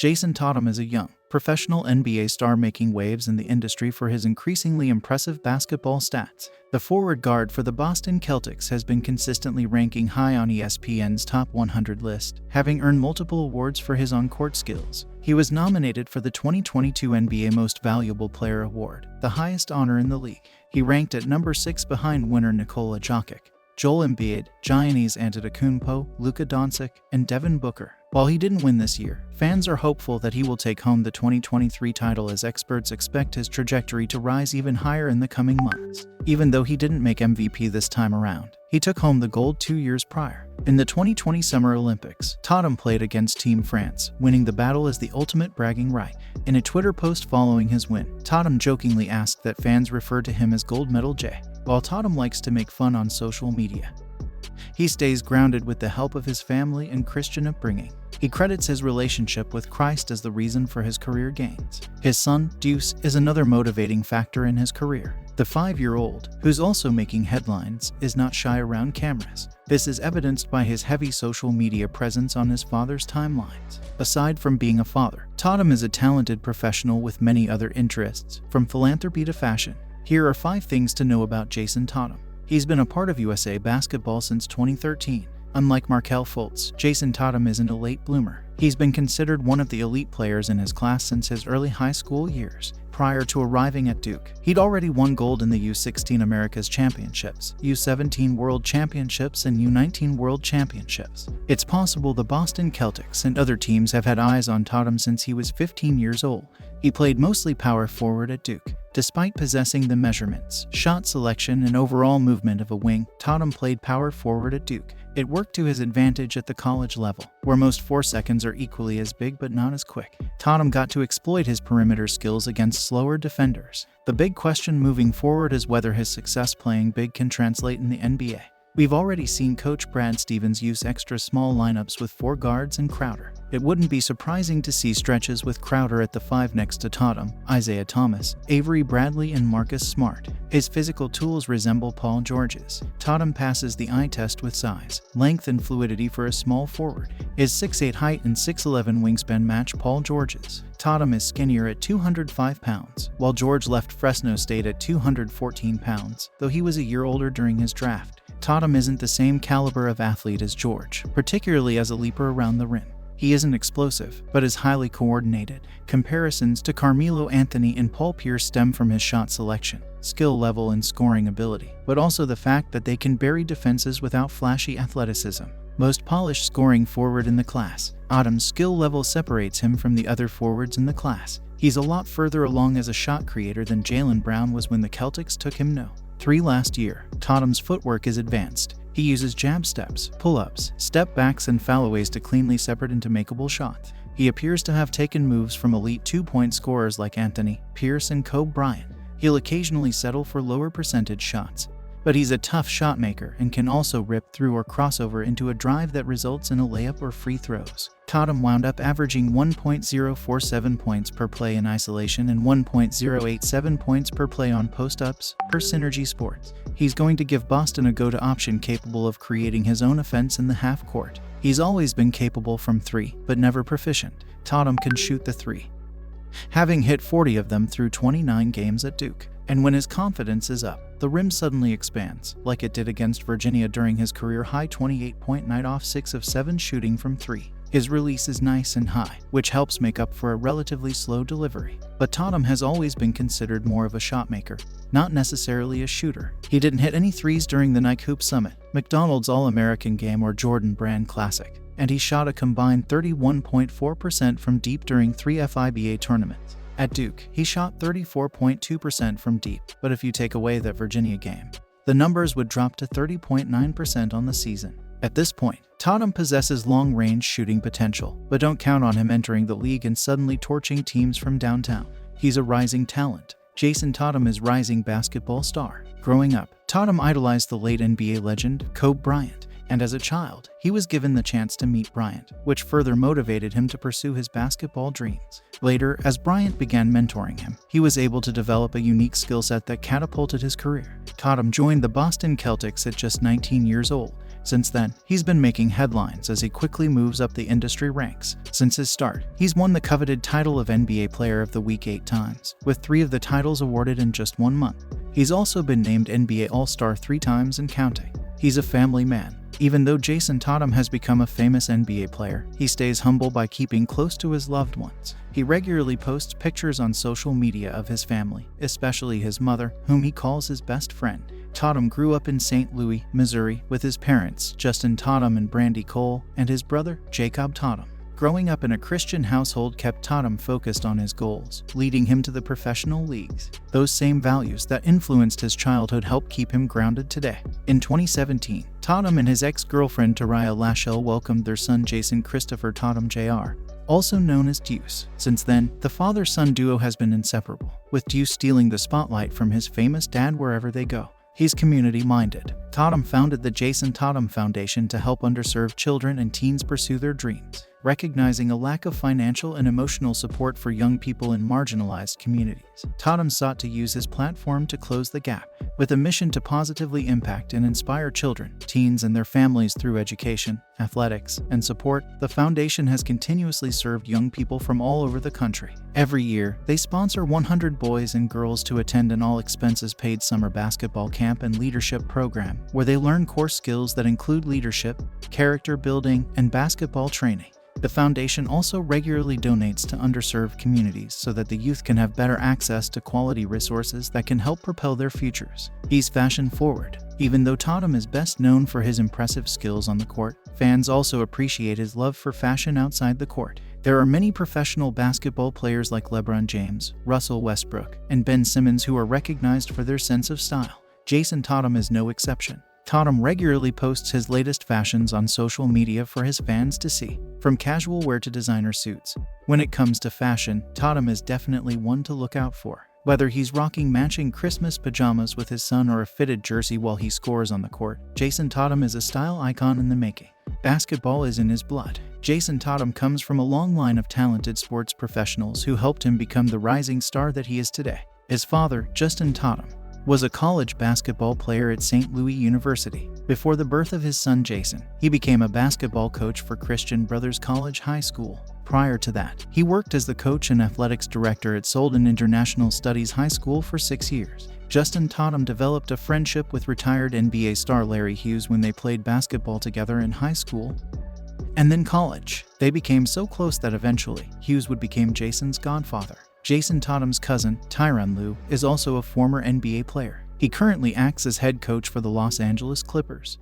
Jayson Tatum is a young, professional NBA star making waves in the industry for his increasingly impressive basketball stats. The forward guard for the Boston Celtics has been consistently ranking high on ESPN's Top 100 list, having earned multiple awards for his on-court skills. He was nominated for the 2022 NBA Most Valuable Player award, the highest honor in the league. He ranked at number 6 behind winner Nikola Jokic, Joel Embiid, Giannis Antetokounmpo, Luka Doncic, and Devin Booker. While he didn't win this year, fans are hopeful that he will take home the 2023 title, as experts expect his trajectory to rise even higher in the coming months. Even though he didn't make MVP this time around, he took home the gold 2 years prior. In the 2020 Summer Olympics, Tatum played against Team France, winning the battle as the ultimate bragging right. In a Twitter post following his win, Tatum jokingly asked that fans refer to him as Gold Medal J. While Tatum likes to make fun on social media, he stays grounded with the help of his family and Christian upbringing. He credits his relationship with Christ as the reason for his career gains. His son, Deuce, is another motivating factor in his career. The 5-year-old, who's also making headlines, is not shy around cameras. This is evidenced by his heavy social media presence on his father's timelines. Aside from being a father, Tatum is a talented professional with many other interests, from philanthropy to fashion. Here are 5 things to know about Jayson Tatum. He's been a part of USA basketball since 2013. Unlike Markelle Fultz, Jayson Tatum isn't a late bloomer. He's been considered one of the elite players in his class since his early high school years. Prior to arriving at Duke, he'd already won gold in the U16 Americas Championships, U17 World Championships, and U19 World Championships. It's possible the Boston Celtics and other teams have had eyes on Tatum since he was 15 years old. He played mostly power forward at Duke. Despite possessing the measurements, shot selection, and overall movement of a wing, Tatum played power forward at Duke. It worked to his advantage at the college level, where most 4 seconds are equally as big but not as quick. Tatum got to exploit his perimeter skills against slower defenders. The big question moving forward is whether his success playing big can translate in the NBA. We've already seen Coach Brad Stevens use extra small lineups with 4 guards and Crowder. It wouldn't be surprising to see stretches with Crowder at the 5 next to Tatum, Isaiah Thomas, Avery Bradley, and Marcus Smart. His physical tools resemble Paul George's. Tatum passes the eye test with size, length, and fluidity for a small forward. His 6'8" height and 6'11" wingspan match Paul George's. Tatum is skinnier at 205 pounds, while George left Fresno State at 214 pounds, though he was a year older during his draft. Tatum isn't the same caliber of athlete as George, particularly as a leaper around the rim. He isn't explosive, but is highly coordinated. Comparisons to Carmelo Anthony and Paul Pierce stem from his shot selection, skill level, and scoring ability, but also the fact that they can bury defenses without flashy athleticism. Most polished scoring forward in the class, Tatum's skill level separates him from the other forwards in the class. He's a lot further along as a shot creator than Jaylen Brown was when the Celtics took him no. 3 last year. Tatum's footwork is advanced. He uses jab steps, pull-ups, step backs, and fallaways to cleanly separate into makeable shots. He appears to have taken moves from elite 2-point scorers like Anthony, Pierce, and Kobe Bryant. He'll occasionally settle for lower percentage shots, but he's a tough shot maker and can also rip through or crossover into a drive that results in a layup or free throws. Tatum wound up averaging 1.047 points per play in isolation and 1.087 points per play on post-ups, per Synergy Sports. He's going to give Boston a go-to option capable of creating his own offense in the half court. He's always been capable from 3, but never proficient. Tatum can shoot the 3, having hit 40 of them through 29 games at Duke. And when his confidence is up, the rim suddenly expands, like it did against Virginia during his career-high 28-point night off 6 of 7 shooting from 3. His release is nice and high, which helps make up for a relatively slow delivery. But Tatum has always been considered more of a shot maker, not necessarily a shooter. He didn't hit any threes during the Nike Hoop Summit, McDonald's All-American Game, or Jordan Brand Classic, and he shot a combined 31.4% from deep during 3 FIBA tournaments. At Duke, he shot 34.2% from deep, but if you take away that Virginia game, the numbers would drop to 30.9% on the season. At this point, Tatum possesses long-range shooting potential, but don't count on him entering the league and suddenly torching teams from downtown. He's a rising talent. Jayson Tatum is rising basketball star. Growing up, Tatum idolized the late NBA legend Kobe Bryant, and as a child, he was given the chance to meet Bryant, which further motivated him to pursue his basketball dreams. Later, as Bryant began mentoring him, he was able to develop a unique skill set that catapulted his career. Tatum joined the Boston Celtics at just 19 years old, Since then, he's been making headlines as he quickly moves up the industry ranks. Since his start, he's won the coveted title of NBA Player of the Week 8 times, with 3 of the titles awarded in just 1 month. He's also been named NBA All-Star 3 times and counting. He's a family man. Even though Jayson Tatum has become a famous NBA player, he stays humble by keeping close to his loved ones. He regularly posts pictures on social media of his family, especially his mother, whom he calls his best friend. Tatum grew up in St. Louis, Missouri, with his parents, Jayson Tatum and Brandy Cole, and his brother, Jacob Tatum. Growing up in a Christian household kept Tatum focused on his goals, leading him to the professional leagues. Those same values that influenced his childhood help keep him grounded today. In 2017, Tatum and his ex-girlfriend Tariya Lashelle welcomed their son Jason Christopher Tatum Jr., also known as Deuce. Since then, the father-son duo has been inseparable, with Deuce stealing the spotlight from his famous dad wherever they go. He's community-minded. Tatum founded the Jayson Tatum Foundation to help underserved children and teens pursue their dreams, recognizing a lack of financial and emotional support for young people in marginalized communities. Tatum sought to use his platform to close the gap, with a mission to positively impact and inspire children, teens, and their families through education, athletics, and support. The foundation has continuously served young people from all over the country. Every year, they sponsor 100 boys and girls to attend an all-expenses-paid summer basketball camp and leadership program, where they learn core skills that include leadership, character building, and basketball training. The foundation also regularly donates to underserved communities so that the youth can have better access to quality resources that can help propel their futures. He's fashion-forward. Even though Tatum is best known for his impressive skills on the court, fans also appreciate his love for fashion outside the court. There are many professional basketball players like LeBron James, Russell Westbrook, and Ben Simmons who are recognized for their sense of style. Jayson Tatum is no exception. Tatum regularly posts his latest fashions on social media for his fans to see, from casual wear to designer suits. When it comes to fashion, Tatum is definitely one to look out for. Whether he's rocking matching Christmas pajamas with his son or a fitted jersey while he scores on the court, Jayson Tatum is a style icon in the making. Basketball is in his blood. Jayson Tatum comes from a long line of talented sports professionals who helped him become the rising star that he is today. His father, Jayson Tatum, was a college basketball player at St. Louis University. Before the birth of his son Jayson, he became a basketball coach for Christian Brothers College High School. Prior to that, he worked as the coach and athletics director at Solden International Studies High School for 6 years. Jayson Tatum developed a friendship with retired NBA star Larry Hughes when they played basketball together in high school and then college. They became so close that eventually, Hughes would become Jayson's godfather. Jayson Tatum's cousin, Tyronn Lue, is also a former NBA player. He currently acts as head coach for the Los Angeles Clippers.